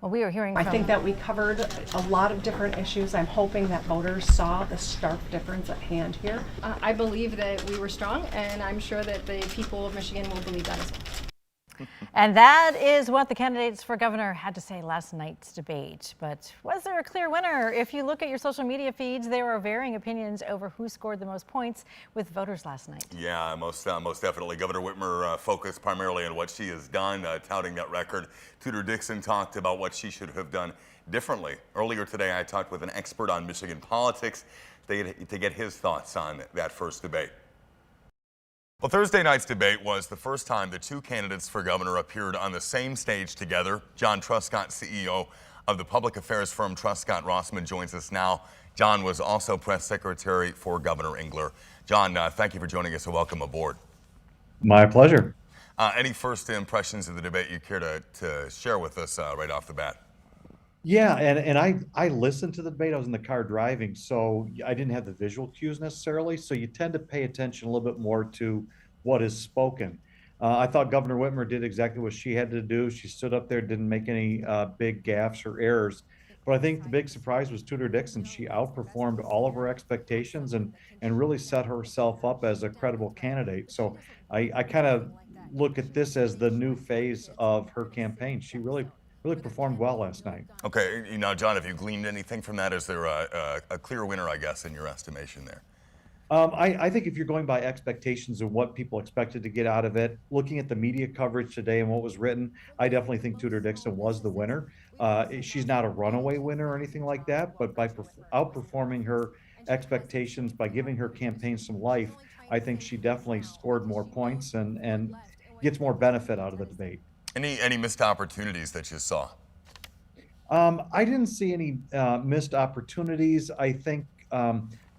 Well, we are hearing I from... think that we covered a lot of different issues. I'm hoping that voters saw the stark difference at hand here. I believe that we were strong, and I'm sure that the people of Michigan will believe that as well. And that is what the candidates for governor had to say last night's debate. But was there a clear winner? If you look at your social media feeds, there are varying opinions over who scored the most points with voters last night. Yeah, most definitely. Governor Whitmer focused primarily on what she has done, touting that record. Tudor Dixon talked about what she should have done differently. Earlier today, I talked with an expert on Michigan politics to get his thoughts on that first debate. Well, Thursday night's debate was the first time the two candidates for governor appeared on the same stage together. John Truscott, CEO of the public affairs firm Truscott Rossman, joins us now. John was also press secretary for Governor Engler. John, thank you for joining us and welcome aboard. My pleasure. Any first impressions of the debate you care to share with us right off the bat? Yeah, and I listened to the debate. I was in the car driving, so I didn't have the visual cues necessarily. So you tend to pay attention a little bit more to what is spoken. I thought Governor Whitmer did exactly what she had to do. She stood up there, didn't make any big gaffes or errors. But I think the big surprise was Tudor Dixon. She outperformed all of her expectations and really set herself up as a credible candidate. So I kind of look at this as the new phase of her campaign. She really performed well last night. Okay, now, John, have you gleaned anything from that? Is there a clear winner, I guess, in your estimation there? I think if you're going by expectations of what people expected to get out of it, looking at the media coverage today and what was written, I definitely think Tudor Dixon was the winner. She's not a runaway winner or anything like that, but by outperforming her expectations, by giving her campaign some life, I think she definitely scored more points and gets more benefit out of the debate. Any missed opportunities that you saw? I didn't see any missed opportunities. I think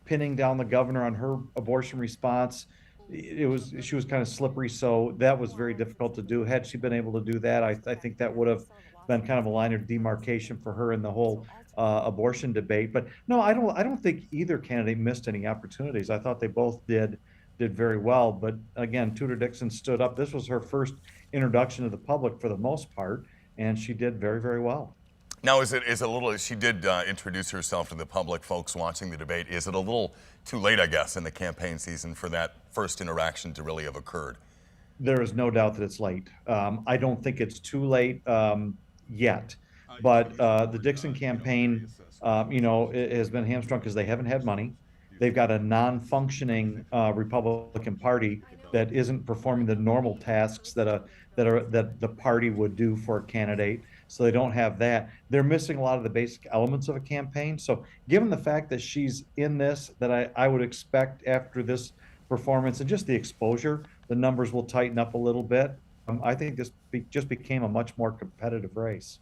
pinning down the governor on her abortion response, she was kind of slippery, so that was very difficult to do. Had she been able to do that, I think that would have been kind of a line of demarcation for her in the whole abortion debate. But no, I don't think either candidate missed any opportunities. I thought they both did very well. But again, Tudor Dixon stood up. This was her first introduction to the public for the most part, and she did very, very well. Now, is it a little, she did introduce herself to the public, folks watching the debate. Is it a little too late, I guess, in the campaign season for that first interaction to really have occurred? There is no doubt that it's late. I don't think it's too late yet, but the Dixon campaign, it has been hamstrung because they haven't had money. They've got a non-functioning Republican Party that isn't performing the normal tasks that the party would do for a candidate. So they don't have that. They're missing a lot of the basic elements of a campaign. So given the fact that she's in this, that I would expect after this performance and just the exposure, the numbers will tighten up a little bit. I think this just became a much more competitive race.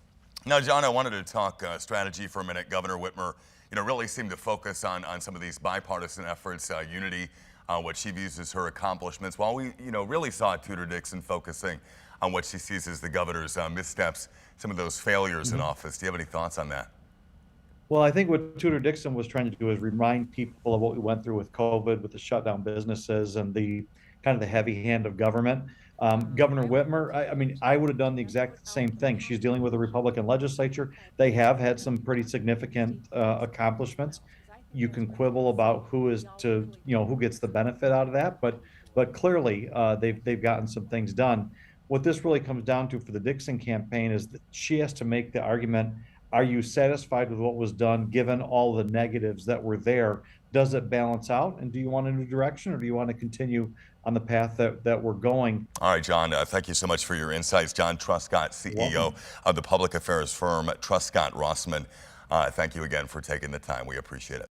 Now, John, I wanted to talk strategy for a minute. Governor Whitmer, really seemed to focus on some of these bipartisan efforts, unity, what she views as her accomplishments, while we, really saw Tudor Dixon focusing on what she sees as the governor's missteps, some of those failures in office. Do you have any thoughts on that? Well, I think what Tudor Dixon was trying to do is remind people of what we went through with COVID, with the shutdown businesses and the kind of the heavy hand of government. Governor Whitmer, I would have done the exact same thing. She's dealing with a Republican legislature. They have had some pretty significant accomplishments. You can quibble about who gets the benefit out of that, but clearly they've gotten some things done. What this really comes down to for the Dixon campaign is that she has to make the argument, are you satisfied with what was done given all the negatives that were there? Does it balance out? And do you want a new direction, or do you want to continue on the path that we're going? All right, John, thank you so much for your insights. John Truscott, CEO of the public affairs firm Truscott Rossman. Thank you again for taking the time. We appreciate it.